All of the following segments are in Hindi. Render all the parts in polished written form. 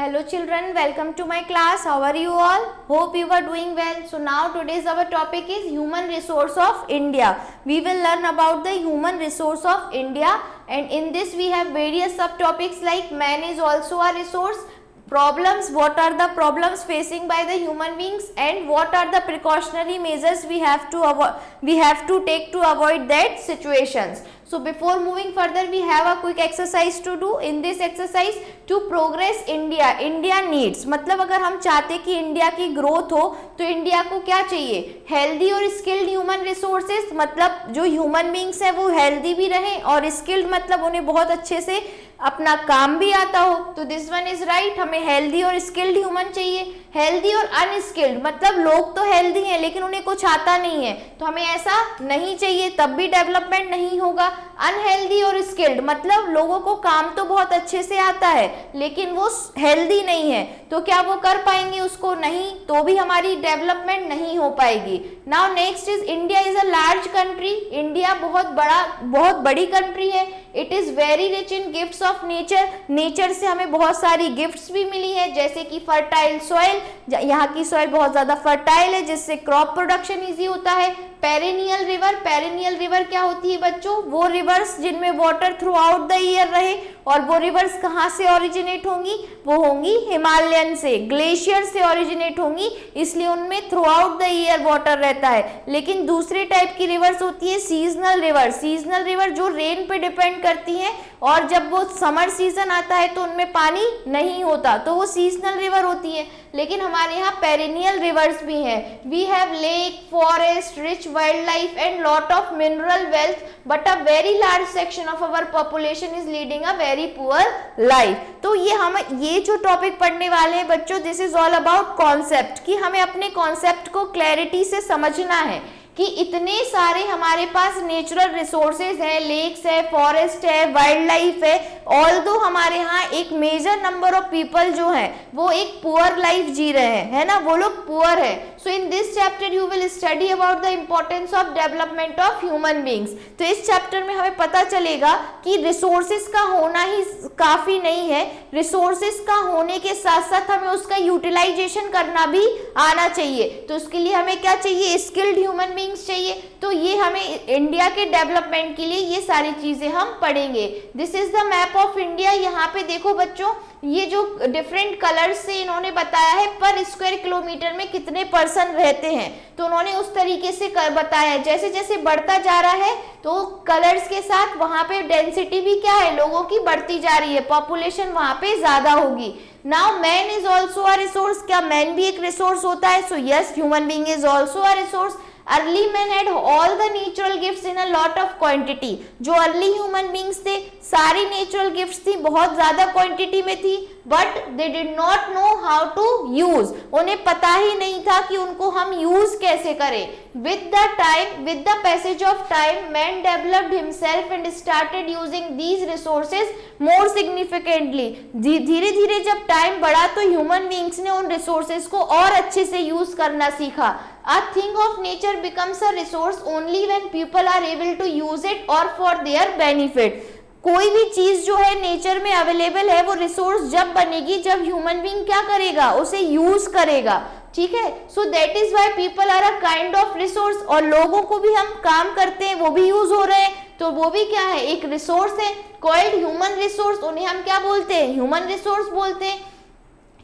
Hello children, welcome to my class. How are you all? Hope you are doing well. So now today's our topic is human resource of India. We will learn about the human resource of India, and in this we have various subtopics like man is also a resource, problems, what are the problems facing by the human beings, and what are the precautionary measures we have to take to avoid that situations. So before moving further, we have a quick exercise to do. In this exercise, to progress India needs, मतलब अगर हम चाहते कि इंडिया की ग्रोथ हो तो इंडिया को क्या चाहिए? हेल्दी और स्किल्ड ह्यूमन रिसोर्सेज, मतलब जो ह्यूमन बींग्स हैं वो हेल्दी भी रहें, और स्किल्ड मतलब उन्हें बहुत अच्छे से अपना काम भी आता हो. तो दिस वन इज राइट. हमें हेल्दी और स्किल्ड ह्यूमन चाहिए. हेल्दी और अनस्किल्ड मतलब लोग तो हेल्दी हैं लेकिन उन्हें कुछ आता नहीं है, तो हमें ऐसा नहीं चाहिए, तब भी डेवलपमेंट नहीं होगा. अनहेल्दी और स्किल्ड मतलब लोगों को काम तो बहुत अच्छे से आता है लेकिन वो हेल्दी नहीं है, तो क्या वो कर पाएंगे उसको? नहीं, तो भी हमारी डेवलपमेंट नहीं हो पाएगी. Now next is India is a large country. India बहुत बड़ी कंट्री है. It is very rich in gifts of nature. Nature से हमें बहुत सारी गिफ्ट्स भी मिली है, जैसे कि फर्टाइल सॉइल. यहाँ की सॉइल बहुत ज्यादा फर्टाइल है जिससे क्रॉप प्रोडक्शन इजी होता है. पेरेनियल रिवर क्या होती है बच्चों? वो रिवर्स जिनमें water through out the year रहे, और वो रिवर्स कहाँ से ओरिजिनेट होंगी? वो होंगी हिमालयन से, ग्लेशियर से ओरिजिनेट होंगी, इसलिए उनमें through out the year water रहता है. लेकिन दूसरे टाइप की रिवर्स होती है सीजनल रिवर जो रेन पे डिपेंड करती हैं, और जब वो समर सीजन आता है तो उनमें पानी नहीं होता, तो वो सीजनल रिवर होती है. लेकिन हमारे यहाँ पेरेनियल रिवर्स भी हैं. We have lake, forest, rich wildlife and lot of mineral wealth, but a very large section of our population is leading a very poor life. तो ये जो टॉपिक पढ़ने वाले हैं बच्चों, this is all about concept, कि हमें अपने कॉन्सेप्ट को क्लैरिटी से समझना है कि इतने सारे हमारे पास नेचुरल रिसोर्सेज है, लेक्स है, फॉरेस्ट है, वाइल्ड लाइफ है. ऑल्दो हमारे यहाँ एक मेजर नंबर ऑफ पीपल जो है वो एक पुअर लाइफ जी रहे हैं, है ना, वो लोग पुअर है. So in this chapter you will study about the importance of development of human beings. तो इस चैप्टर में हमें पता चलेगा कि रिसोर्सेज का होना ही काफी नहीं है, रिसोर्सेज का होने के साथ साथ हमें उसका यूटिलाइजेशन करना भी आना चाहिए. तो उसके लिए हमें क्या चाहिए? स्किल्ड ह्यूमन बींग्स चाहिए. तो ये हमें इंडिया के डेवलपमेंट के लिए ये सारी चीजें हम पढ़ेंगे. This is the map of India. यहाँ पे देखो बच्चों, ये जो डिफरेंट कलर्स से इन्होंने बताया है पर स्क्वायर किलोमीटर में कितने पर्सन रहते हैं, तो उन्होंने उस तरीके से बताया है. जैसे जैसे बढ़ता जा रहा है तो कलर्स के साथ वहां पे डेंसिटी भी क्या है, लोगों की बढ़ती जा रही है, पॉपुलेशन वहां पे ज्यादा होगी. Now man is also a resource. क्या मैन भी एक रिसोर्स होता है? So yes, human being is also a resource. Early man had all the natural gifts in a lot of quantity. जो अर्ली ह्यूमन बींग्स थे सारी नेचुरल गिफ्ट्स थी, बहुत ज्यादा क्वांटिटी में थी, but they did not know how to use. उन्हें पता ही नहीं था कि उनको हम यूज कैसे करें. With the passage of time man developed himself and started using these resources more significantly. धीरे धीरे जब टाइम बढ़ा तो ह्यूमन बींग्स ने उन रिसोर्सेज को और अच्छे से यूज करना सीखा. A thing of nature becomes a resource only when people are able to use it or for their benefit. कोई भी चीज जो है नेचर में अवेलेबल है वो रिसोर्स जब बनेगी जब ह्यूमन बीइंग क्या करेगा, उसे यूज करेगा. ठीक है. So that is why people are a kind of resource. और लोगों को भी हम काम करते हैं वो भी यूज हो रहे हैं, तो वो भी क्या है, एक रिसोर्स है, कॉल्ड ह्यूमन रिसोर्स. उन्हें हम क्या बोलते हैं? ह्यूमन रिसोर्स बोलते हैं.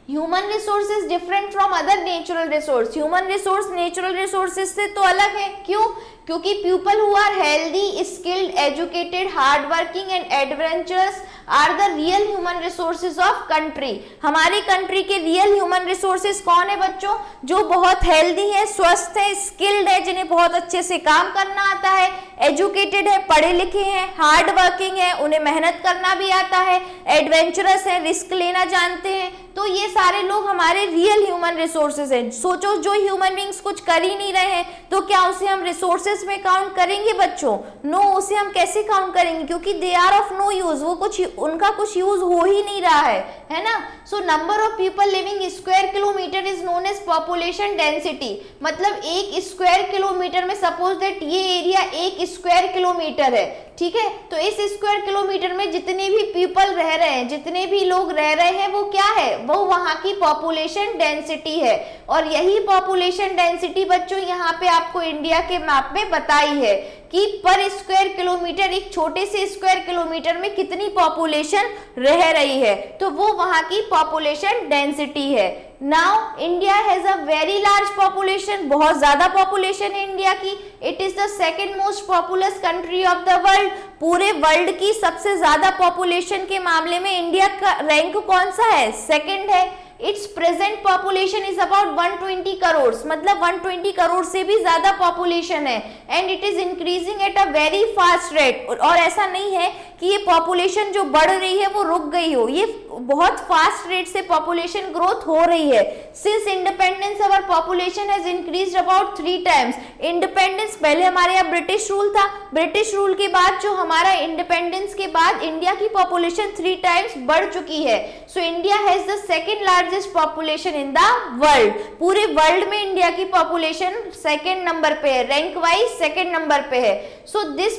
Human resource is different from other natural resource. Human resource natural resources से तो अलग है. क्यों? क्योंकि people who are healthy, skilled, educated, hard working and adventurous are the real human resources of country. हमारी कंट्री के रियल ह्यूमन रिसोर्सेज कौन है बच्चों? जो बहुत हेल्दी है, स्वस्थ है, स्किल्ड है, जिन्हें बहुत अच्छे से काम करना आता है, एजुकेटेड है, पढ़े लिखे हैं, हार्ड वर्किंग है, उन्हें मेहनत करना भी आता है, एडवेंचरस है, रिस्क लेना जानते हैं. तो ये सारे लोग हमारे रियल ह्यूमन रिसोर्सेज हैं. सोचो, जो ह्यूमन बींग्स कुछ कर ही नहीं रहे हैं तो क्या उसे हम रिसोर्सेज में काउंट करेंगे बच्चों? नो, उसे हम कैसे काउंट करेंगे? क्योंकि they are of no use. वो उनका कुछ यूज हो ही नहीं रहा है ना. So number of people living square kilometer is known as population density. मतलब एक स्क्वायर किलोमीटर में सपोज दैट ये एरिया 1 स्क्वायर किलोमीटर है, ठीक है, तो इस स्क्वायर किलोमीटर में जितने भी पीपल रह रहे हैं, जितने भी लोग रह रहे हैं, वो क्या है, वो वहां की पॉपुलेशन डेंसिटी है। और यही पॉपुलेशन डेंसिटी बच्चों यहाँ पे आपको इंडिया के मैप में बताई है कि पर स्क्वायर किलोमीटर, एक छोटे से स्क्वायर किलोमीटर में कितनी पॉपुलेशन रह रही है, तो वो वहां की पॉपुलेशन डेंसिटी है। Now India has a very large population, बहुत ज्यादा पॉपुलेशन है इंडिया की। It is the second most populous country of the world. पूरे वर्ल्ड की सबसे ज्यादा पॉपुलेशन के मामले में इंडिया का रैंक कौन सा है, सेकेंड है। It's present population is about 120 crore, मतलब 120 करोड़ से भी ज्यादा पॉपुलेशन है। And it is increasing at a very fast rate. और ऐसा नहीं है कि ये पॉपुलेशन जो बढ़ रही है वो रुक गई हो, ये बहुत फास्ट रेट से पॉपुलेशन ग्रोथ हो रही है। Since independence our population has increased about 3 times. Independence, पहले हमारे यहाँ ब्रिटिश रूल था, ब्रिटिश रूल के बाद जो हमारा इंडिपेंडेंस के बाद इंडिया की पॉपुलेशन 3 टाइम्स बढ़ चुकी है। So India has the second largest population in the world. पूरे वर्ल्ड में इंडिया की पॉपुलेशन सेकेंड नंबर पे है, रैंक वाइज सेकेंड नंबर पे है। So this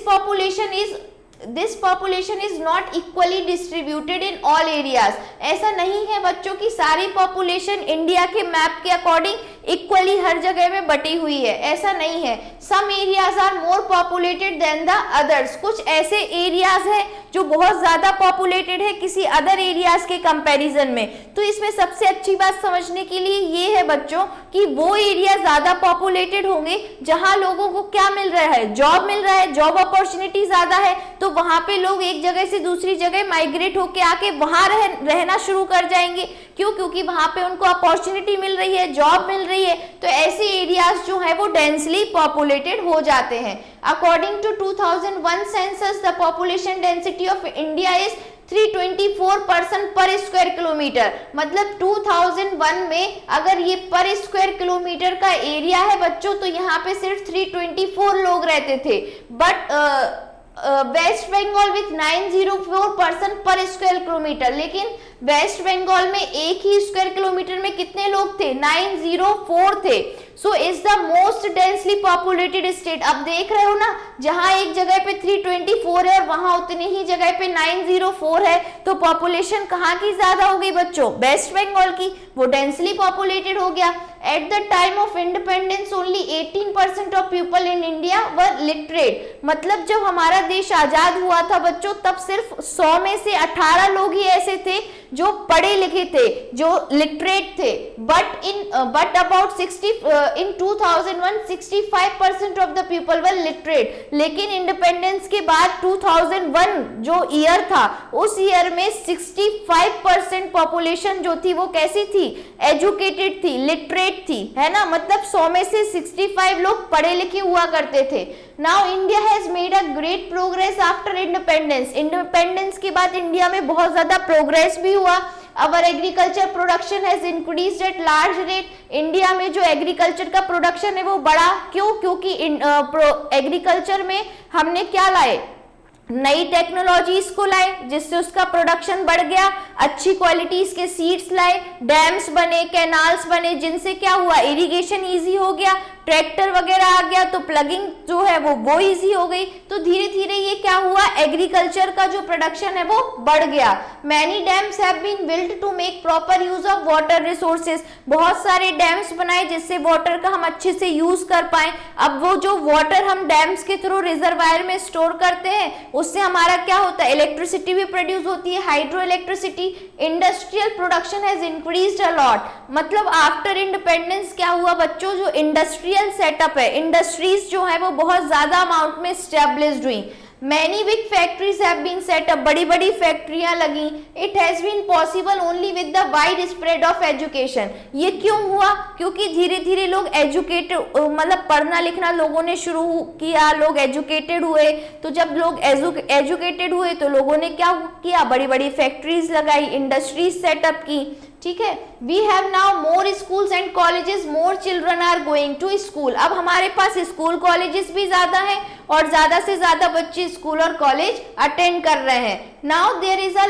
population is not equally distributed in all areas. ऐसा नहीं है बच्चों की सारी पॉपुलेशन इंडिया के मैप के अकॉर्डिंग इक्वली हर जगह में बटी हुई है, ऐसा नहीं है। Some areas are more populated than the others. कुछ ऐसे एरियाज है जो बहुत ज्यादा पॉपुलेटेड है किसी अदर एरियाज के कंपैरिजन में। तो इसमें सबसे अच्छी बात समझने के लिए ये है बच्चों कि वो एरिया ज्यादा पॉपुलेटेड होंगे जहां लोगों को क्या मिल रहा है, जॉब मिल रहा है, जॉब अपॉर्चुनिटी ज्यादा है, तो वहां पे लोग एक जगह से दूसरी जगह माइग्रेट होके आके वहां रहना शुरू कर जाएंगे। क्यों? क्योंकि वहां पे उनको अपॉर्चुनिटी मिल रही है, जॉब मिल रही है, तो ऐसे एरियाज जो है वो डेंसली पॉपुलेटेड हो जाते हैं। According to 2001 census the population density of India is 324 person per square kilometer. मतलब 2001 में अगर ये पर स्क्वायर किलोमीटर का एरिया है बच्चों, तो यहाँ पे सिर्फ 324 लोग रहते थे। But West Bengal with 904 person per square kilometer, लेकिन वेस्ट बंगाल में एक ही स्क्वायर किलोमीटर में कितने लोग थे, 904 थे। So is the most densely populated state. अब देख रहे हो ना, जहां एक जगह पे 324 है और वहां उतनी ही जगह पे 904 है, तो पॉपुलेशन कहाँ की ज्यादा हो गई बच्चों, वेस्ट बंगाल की, वो डेंसली पॉपुलेटेड हो गया। At the time of independence only 18% of people in India were literate. मतलब जब हमारा देश आजाद हुआ था बच्चों, तब सिर्फ 100 में से 18 लोग ही ऐसे थे जो पढ़े लिखे थे, जो लिटरेट थे। But about 2001 65% of the people were literate. लेकिन इंडिपेंडेंस के बाद 2001 जो ईयर था, उस ईयर में 65% पॉपुलेशन जो थी वो कैसी थी, एजुकेटेड थी, लिटरेट थी, है ना। मतलब 100 में से 65 लोग पढ़े लिखे हुआ करते थे। Now India has made a great progress after independence. Independence के बाद इंडिया में बहुत ज्यादा प्रोग्रेस भी हुआ। Our agriculture production has increased at large rate. India में जो एग्रीकल्चर का प्रोडक्शन है वो बढ़ा। क्यों? क्योंकि एग्रीकल्चर में हमने क्या लाए, नई टेक्नोलॉजीज को लाए, जिससे उसका प्रोडक्शन बढ़ गया। अच्छी क्वालिटीज के सीड्स लाए, डैम्स बने, कैनाल्स बने, जिनसे क्या हुआ, इरिगेशन इजी हो गया, ट्रैक्टर वगैरह आ गया, तो प्लगिंग जो है वो इजी हो गई। तो धीरे धीरे ये क्या हुआ, एग्रीकल्चर का जो प्रोडक्शन है वो बढ़ गया। Many dams have been built to make proper use of water resources. बहुत सारे डैम्स बनाए जिससे वाटर का हम अच्छे से यूज कर पाए। अब वो जो वाटर हम डैम्स के थ्रू रिजर्वायर में स्टोर करते हैं, उससे हमारा क्या होता है, इलेक्ट्रिसिटी भी प्रोड्यूस होती है, hydro electricity. Industrial production has increased a lot. मतलब आफ्टर इंडिपेंडेंस क्या हुआ बच्चों, जो इंडस्ट्रियल सेटअप है, इंडस्ट्रीज जो है वो बहुत ज्यादा अमाउंट में स्टैब्लिश्ड हुई। Many big factories have been set up, बड़ी बड़ी फैक्ट्रियां लगी। It has been possible only with the wide spread of education। ये क्यों हुआ? क्योंकि धीरे धीरे लोग एजुकेटेड, मतलब पढ़ना लिखना लोगों ने शुरू किया, लोग एजुकेटेड हुए। तो जब लोग एजुकेटेड हुए तो लोगों ने क्या किया, बड़ी बड़ी फैक्ट्रीज लगाई, इंडस्ट्रीज सेटअप की। ठीक है, we have now more schools and colleges, more children are going to school. अब हमारे पास स्कूल कॉलेजेस भी ज्यादा हैं और ज्यादा से ज्यादा बच्चे स्कूल और कॉलेज अटेंड कर रहे हैं। Now there is a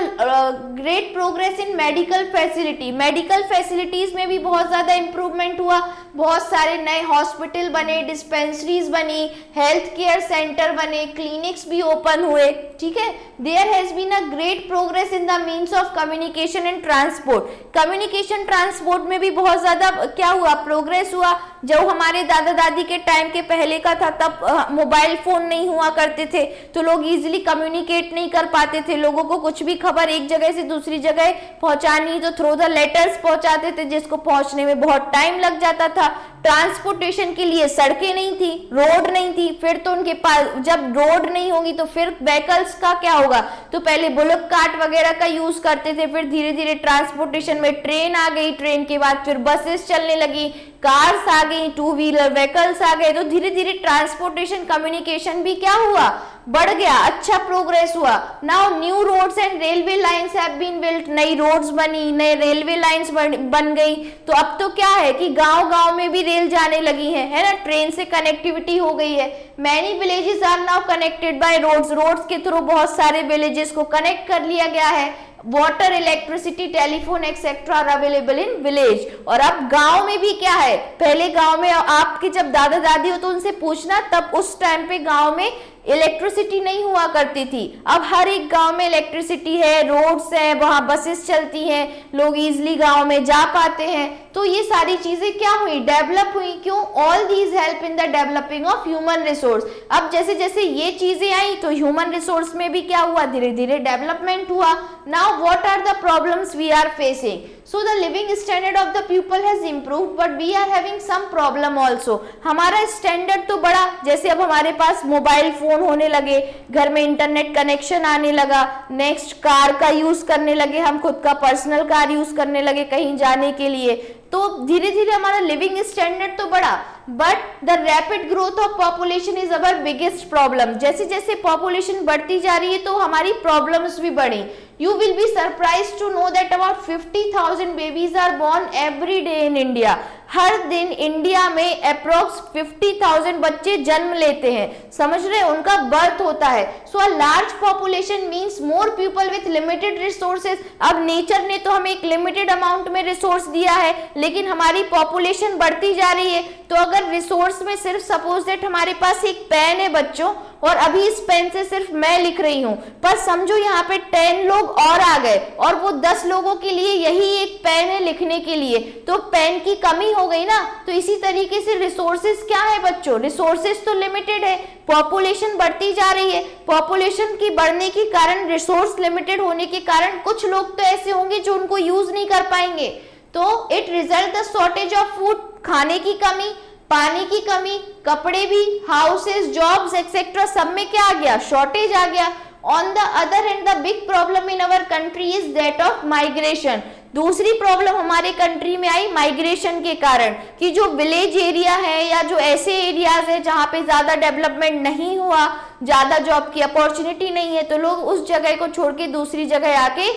great progress in medical facility, medical facilities में भी बहुत ज्यादा इंप्रूवमेंट हुआ, बहुत सारे नए हॉस्पिटल बने, डिस्पेंसरीज बनी, हेल्थ केयर सेंटर बने, क्लिनिक्स भी ओपन हुए, ठीक है। There has been a great progress in the means of communication and transport, communication transport में भी बहुत ज्यादा क्या हुआ, प्रोग्रेस हुआ। जब हमारे दादा दादी के टाइम के पहले का था तब मोबाइल फोन नहीं हुआ करते थे, तो लोग इजीली कम्युनिकेट नहीं कर पाते थे, लोगों को कुछ भी खबर एक जगह से दूसरी जगह पहुंचानी तो थ्रू द लेटर्स पहुंचाते थे, जिसको पहुंचने में बहुत टाइम लग जाता था। ट्रांसपोर्टेशन के लिए सड़कें नहीं थी, रोड नहीं थी, फिर तो उनके पास जब रोड नहीं होगी तो फिर व्हीकल्स का क्या होगा, तो पहले बुलक कार्ट वगैरह का यूज करते थे, फिर धीरे धीरे ट्रांसपोर्टेशन में ट्रेन आ गई, ट्रेन के बाद फिर बसेस चलने लगी, कार्स आ गई, टू व्हीलर व्हीकल्स आ गए, तो धीरे धीरे ट्रांसपोर्टेशन कम्युनिकेशन भी क्या हुआ, बढ़ गया, अच्छा प्रोग्रेस हुआ। Now new roads and railway lines have been built, नई रोड्स बनी, नए रेलवे लाइंस बन गई, तो अब तो क्या है कि गांव गांव में भी रेल जाने लगी है ना, ट्रेन से कनेक्टिविटी हो गई है। Many villages are now connected by roads, roads के थ्रू बहुत सारे विलेजेस को कनेक्ट कर लिया गया है। Water, electricity, telephone etcetera are available in village. और अब गांव में भी क्या है, पहले गांव में आपके जब दादा दादी हो तो उनसे पूछना, तब उस टाइम पे गांव में इलेक्ट्रिसिटी नहीं हुआ करती थी, अब हर एक गांव में इलेक्ट्रिसिटी है, रोड्स है, वहां बसेस चलती हैं, लोग इजीली गांव में जा पाते हैं। तो ये सारी चीजें क्या हुई, डेवलप हुई। क्यों? All these help in the developing of human resource. अब जैसे जैसे ये चीजें आई तो ह्यूमन रिसोर्स में भी क्या हुआ, धीरे धीरे डेवलपमेंट हुआ। Now what are the problems we are facing? So the living standard of the people has improved, but we are having some problem also. हमारा स्टैंडर्ड तो बढ़ा, जैसे अब हमारे पास मोबाइल फोन होने लगे, घर में इंटरनेट कनेक्शन आने लगा, नेक्स्ट कार का यूज करने लगे, हम खुद का पर्सनल कार यूज करने लगे कहीं जाने के लिए, तो धीरे धीरे हमारा लिविंग स्टैंडर्ड तो बढ़ा। But the rapid growth of population is our biggest problem. जैसे जैसे पॉपुलेशन बढ़ती जा रही है तो हमारी प्रॉब्लम्स भी बढ़ी। You will be surprised to know that about 50,000 babies are born every day in India. हर दिन इंडिया में अप्रोक्स 50,000 बच्चे जन्म लेते हैं, समझ रहे हैं, उनका बर्थ होता है। So a large population means more people with limited resources. अब नेचर ने तो हमें एक लिमिटेड अमाउंट में रिसोर्स दिया है, लेकिन हमारी पॉपुलेशन बढ़ती जा रही है, तो अगर रिसोर्स में सिर्फ सपोज दैट हमारे पास एक पेन है बच्चों, और अभी इस पेन से सिर्फ मैं लिख रही हूं, पर समझो यहाँ पे 10 लोग और आ गए और वो 10 लोगों के लिए यही एक पेन है लिखने के लिए, तो पेन की कमी हो गई ना। तो इसी तरीके से रिसोर्सेज क्या है बच्चों, रिसोर्सेज तो लिमिटेड है, पॉपुलेशन बढ़ती जा रही है, पॉपुलेशन की बढ़ने के कारण, रिसोर्स लिमिटेड होने के कारण कुछ लोग तो ऐसे होंगे जो उनको यूज नहीं कर पाएंगे, तो it result the shortage of food, खाने की कमी, पानी की कमी, कपड़े भी, हाउसेस, जॉब्स एक्सेट्रा, सब में क्या आ गया, शॉर्टेज आ गया। On the other hand the big problem in our country is that of migration. दूसरी प्रॉब्लम हमारे कंट्री में आई माइग्रेशन के कारण, कि जो विलेज एरिया है या जो ऐसे एरियाज है जहाँ पे ज्यादा डेवलपमेंट नहीं हुआ, ज्यादा जॉब की अपॉर्चुनिटी नहीं है, तो लोग उस जगह को छोड़ के दूसरी जगह आके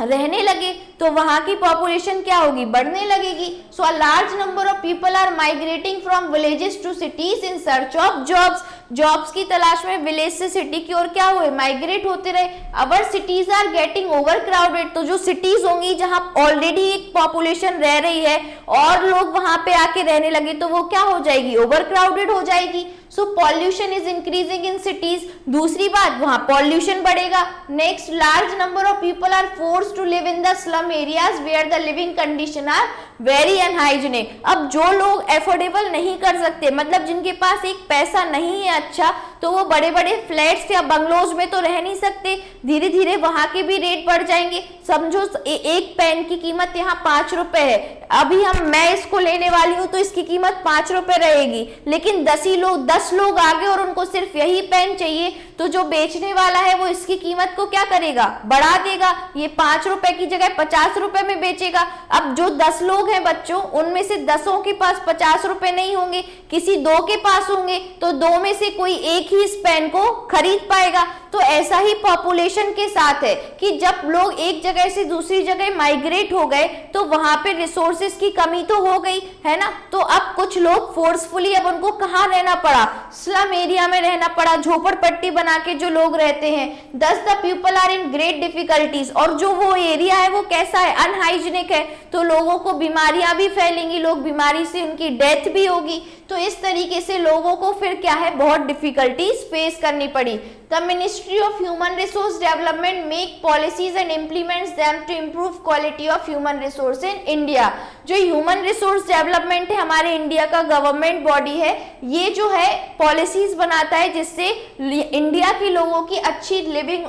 रहने लगे, तो वहां की पॉपुलेशन क्या होगी, बढ़ने लगेगी। So a large number of people are migrating from villages to cities in search of jobs. Jobs की तलाश में विलेज से सिटी की ओर क्या हुए, माइग्रेट होते रहे। Our cities are getting over crowded, तो जो सिटीज होंगी जहां ऑलरेडी एक पॉपुलेशन रह रही है और लोग वहां पे आके रहने लगे, तो वो क्या हो जाएगी, ओवर क्राउडेड हो जाएगी। So pollution is increasing in cities. दूसरी बात, वहां पॉल्यूशन बढ़ेगा। Next, large number of people are forced to live in the slum areas where the living condition are very unhygienic. अब जो लोग एफोर्डेबल नहीं कर सकते, मतलब जिनके पास एक पैसा नहीं है अच्छा, तो वो बड़े बड़े फ्लैट्स या बंगलोज में तो रह नहीं सकते, धीरे धीरे वहां के भी रेट बढ़ जाएंगे। समझो एक पेन की कीमत यहाँ 5 रुपए है, अभी मैं इसको लेने वाली हूँ तो इसकी कीमत 5 रुपए रहेगी, लेकिन 10 लोग आगे और उनको सिर्फ यही पेन चाहिए, तो जो बेचने वाला है वो इसकी कीमत को क्या करेगा, बढ़ा देगा, ये 5 रुपए की जगह 50 रुपए में बेचेगा। अब जो 10 लोग हैं बच्चों, उनमें से 10 के पास 50 रुपए नहीं होंगे, किसी 2 के पास होंगे, तो 2 में से कोई एक ही इस पेन को खरीद पाएगा। तो ऐसा ही पॉपुलेशन के साथ है कि जब लोग एक जगह से दूसरी जगह माइग्रेट हो गए तो वहां पे रिसोर्सेज की कमी तो हो गई है ना। तो अब कुछ लोग फोर्सफुली अब उनको कहाँ रहना पड़ा, स्लम एरिया में रहना पड़ा, झोपड़पट्टी बना के जो लोग रहते हैं। Thus the people are in great difficulties, और जो वो एरिया है वो कैसा है, अनहाइजीनिक है, तो लोगों को बीमारियां भी फैलेंगी, लोग बीमारी से उनकी डेथ भी होगी। तो इस तरीके से लोगों को फिर क्या है, बहुत डिफिकल्टीज फेस करनी पड़ी। The ministry of human resource development make policies and implements them to improve quality of human resource in India. जो ह्यूमन रिसोर्स डेवलपमेंट है हमारे इंडिया का गवर्नमेंट बॉडी है, ये जो है पॉलिसीज बनाता है जिससे इंडिया के लोगों की अच्छी लिविंग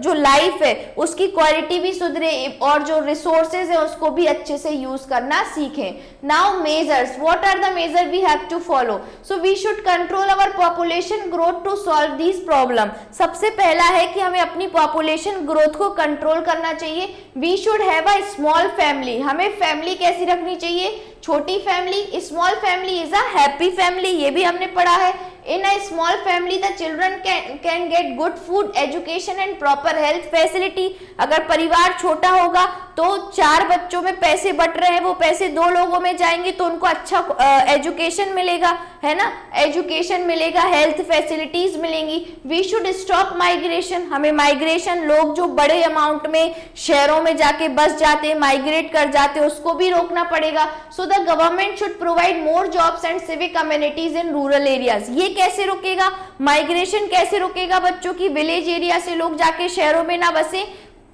जो लाइफ है उसकी क्वालिटी भी सुधरे और जो रिसोर्सेज है उसको भी अच्छे से यूज करना सीखें। Now measures, what are the major we have to follow? So we should control our population growth to solve this problem. सबसे पहला है कि हमें अपनी पॉपुलेशन ग्रोथ को कंट्रोल करना चाहिए। We should have a small family, हमें फैमिली कैसी रखनी चाहिए, छोटी family. Small family is a happy family, ये भी हमने पढ़ा है। In a small family, the children can get good food, education and proper health facility. अगर परिवार छोटा होगा तो 4 बच्चों में पैसे बट रहे हैं, वो पैसे 2 लोगों में जाएंगे तो उनको अच्छा एजुकेशन मिलेगा, है ना, एजुकेशन मिलेगा, हेल्थ फैसिलिटीज मिलेंगी। वी शुड स्टॉप माइग्रेशन, हमें माइग्रेशन, लोग जो बड़े अमाउंट में शहरों में जाके बस जाते हैं, माइग्रेट कर जाते हैं, उसको भी रोकना पड़ेगा। So the government should provide more jobs and civic communities in rural areas. ये कैसे रुकेगा, माइग्रेशन कैसे रुकेगा बच्चों की, विलेज एरिया से लोग जाके शहरों में ना बसे,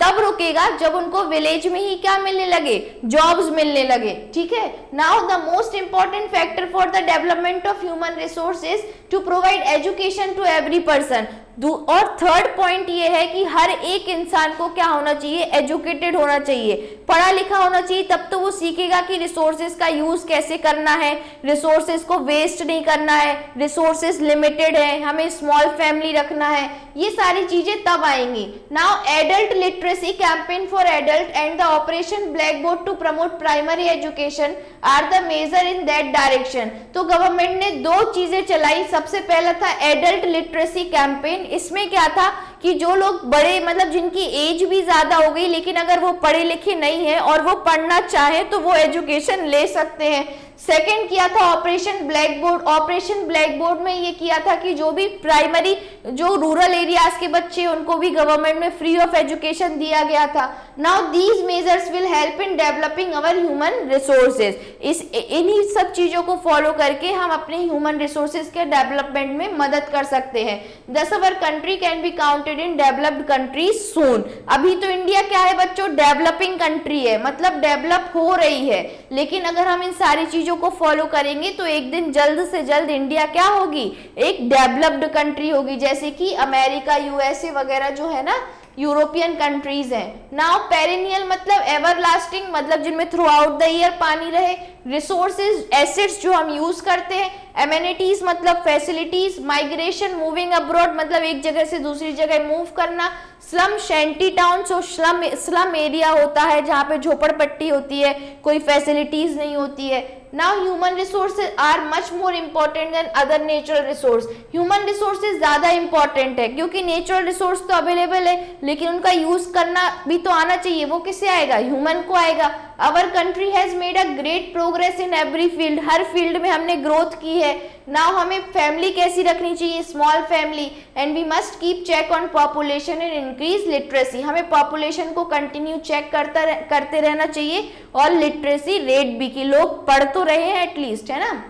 तब रुकेगा जब उनको विलेज में ही क्या मिलने लगे, जॉब्स मिलने लगे। ठीक है। Now the most important factor for the development of human resources to provide education to every person. और थर्ड पॉइंट ये है कि हर एक इंसान को क्या होना चाहिए, एजुकेटेड होना चाहिए, पढ़ा लिखा होना चाहिए, तब तो वो सीखेगा कि रिसोर्सेज का यूज कैसे करना है, रिसोर्सेज को वेस्ट नहीं करना है, रिसोर्सेज लिमिटेड है, हमें स्मॉल फैमिली रखना है, ये सारी चीजें तब आएंगी। Now adult literacy campaign for adult and the operation blackboard to promote primary education are the major in that direction. तो गवर्नमेंट ने 2 चीजें चलाई। सबसे पहला था एडल्ट लिटरेसी कैंपेन। इसमें क्या था कि जो लोग बड़े, मतलब जिनकी एज भी ज्यादा हो गई लेकिन अगर वो पढ़े लिखे नहीं है और वो पढ़ना चाहे तो वो एजुकेशन ले सकते हैं। सेकंड किया था operation black board. Operation black board में ये किया था कि जो भी प्राइमरी, जो रूरल एरियाज के बच्चे, उनको भी गवर्नमेंट में फ्री ऑफ एजुकेशन दिया गया था। Now these measures will help in developing our human resources. इन्हीं सब चीजों को फॉलो करके हम अपने ह्यूमन रिसोर्सेज के डेवलपमेंट में मदद कर सकते हैं। Thus our country can be counted in developed countries soon. अभी तो इंडिया क्या है बच्चों, डेवलपिंग कंट्री है, मतलब डेवलप हो रही है, लेकिन अगर हम इन सारी चीजों को फॉलो करेंगे तो एक दिन जल्द से जल्द इंडिया क्या होगी, एक डेवलप्ड कंट्री होगी, जैसे कि अमेरिका, यूएसए वगैरह जो है ना, यूरोपियन कंट्रीज हैं। नाउ पेरिनियल मतलब एवरलास्टिंग, मतलब जिनमें थ्रू आउट द ईयर पानी रहे। रिसोर्सेज, एसेट्स जो हम यूज करते हैं। एमेनिटीज मतलब फैसिलिटीज। माइग्रेशन, मूविंग अब्रॉड मतलब एक जगह से दूसरी जगह मूव करना। स्लम, शैंटी टाउन, सो स्लम एरिया होता है जहाँ पे झोपड़पट्टी होती है, कोई फैसिलिटीज नहीं होती है। Now human resources are much more important than other natural resource. Human resources ज्यादा इंपॉर्टेंट है क्योंकि नेचुरल रिसोर्स तो अवेलेबल है लेकिन उनका यूज करना भी तो आना चाहिए। वो किससे आएगा, ह्यूमन को आएगा। Our country has made a great progress in every field. Her field में हमने ग्रोथ की है। नाउ हमें फैमिली कैसी रखनी चाहिए, small family. And we must keep check on population and increase literacy. हमें पॉपुलेशन को कंटिन्यू चेक करते रहना चाहिए और लिटरेसी रेट भी, कि लोग पढ़ तो रहे हैं एटलीस्ट, है ना,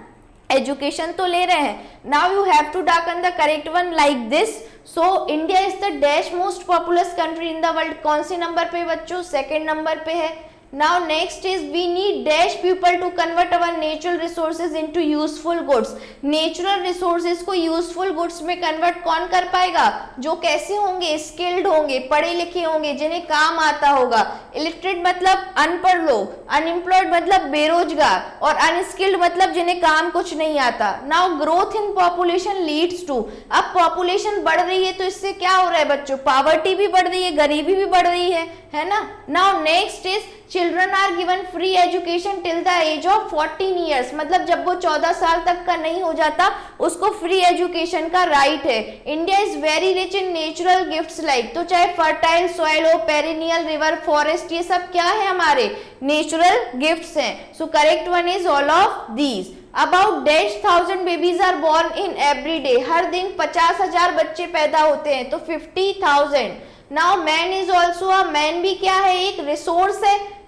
एजुकेशन तो ले रहे हैं। नाउ यू हैव टू डाक on the correct one like this. So India is the dash most populous country in the world. कौन से नंबर पे बच्चों, 2nd नंबर पे है। Now next is we need dash people to convert our natural resources into useful goods. Natural resources को useful goods में convert कौन कर पाएगा, जो कैसे होंगे, skilled होंगे, पढ़े लिखे होंगे, जिन्हें काम आता होगा। Illiterate मतलब अनपढ़ लोग, unemployed मतलब बेरोजगार, और unskilled मतलब जिन्हें काम कुछ नहीं आता। Now growth in population leads to, अब population बढ़ रही है तो इससे क्या हो रहा है बच्चों, poverty भी बढ़ रही है, गरीबी भी बढ़ रही है है ना। Now next is children are given free education till the age of 14 years, मतलब जब वो 14 साल तक का नहीं हो जाता उसको फ्री एजुकेशन का राइट है। India is very rich in natural gifts like, तो चाहे फर्टाइल सॉइल हो, पेरिनियल रिवर, फॉरेस्ट, ये सब क्या है हमारे नेचुरल गिफ्ट्स हैं। So correct one is all of these. About 10,000 babies are born in every day, हर दिन 50,000 बच्चे पैदा होते हैं, तो 50,000। Now man is also a, man भी क्या है, एक रिसोर्स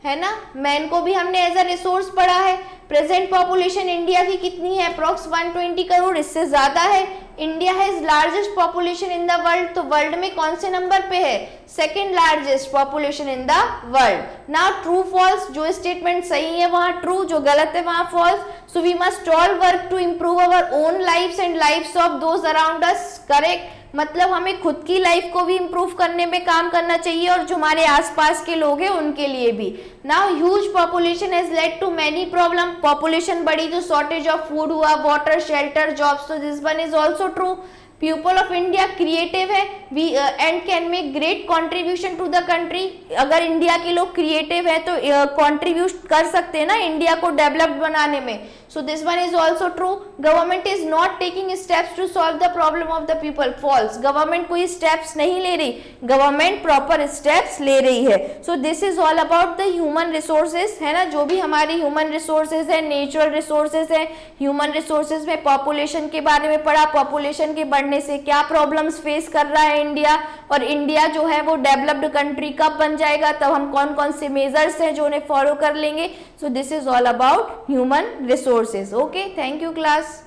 है ना, मैन को भी हमने एज अ रिसोर्स पढ़ा है। प्रेजेंट पॉपुलेशन इंडिया की कितनी है, अप्रोक्स 120 करोड़, इससे ज्यादा है। India has largest population in the world, तो वर्ल्ड में कौन से नंबर पे है, second largest population in the world. Now true false, जो स्टेटमेंट सही है वहां ट्रू, जो गलत है वहां false. So we must all work to improve our own lives and lives of those around us, correct, मतलब हमें खुद की लाइफ को भी इम्प्रूव करने में काम करना चाहिए और जो हमारे आसपास के लोग हैं उनके लिए भी। Now huge population has led to many problem, population बढ़ी तो शॉर्टेज ऑफ फूड हुआ, वाटर, शेल्टर, जॉब्स, तो this one is also true. People of India creative है we and can make great contribution to the country, अगर इंडिया के लोग क्रिएटिव है तो कॉन्ट्रीब्यूट कर सकते हैं ना इंडिया को डेवलप्ड बनाने में। So this one is also true. Government is not taking steps to solve the problem of the people, false, government कोई स्टेप्स नहीं ले रही, गवर्नमेंट प्रॉपर स्टेप्स ले रही है। So this is all about the human resources, है ना, जो भी हमारी ह्यूमन रिसोर्सेज है, नेचुरल रिसोर्सेज है। ह्यूमन रिसोर्सेज में पॉपुलेशन के बारे में पढ़ा, पॉपुलेशन के बढ़ने से क्या प्रॉब्लम्स फेस कर रहा है इंडिया, और इंडिया जो है वो डेवलप्ड कंट्री कब बन जाएगा, तब हम कौन कौन से मेजर्स हैं जो उन्हें फॉलो कर लेंगे। सो this is all about human resources. Okay, thank you class.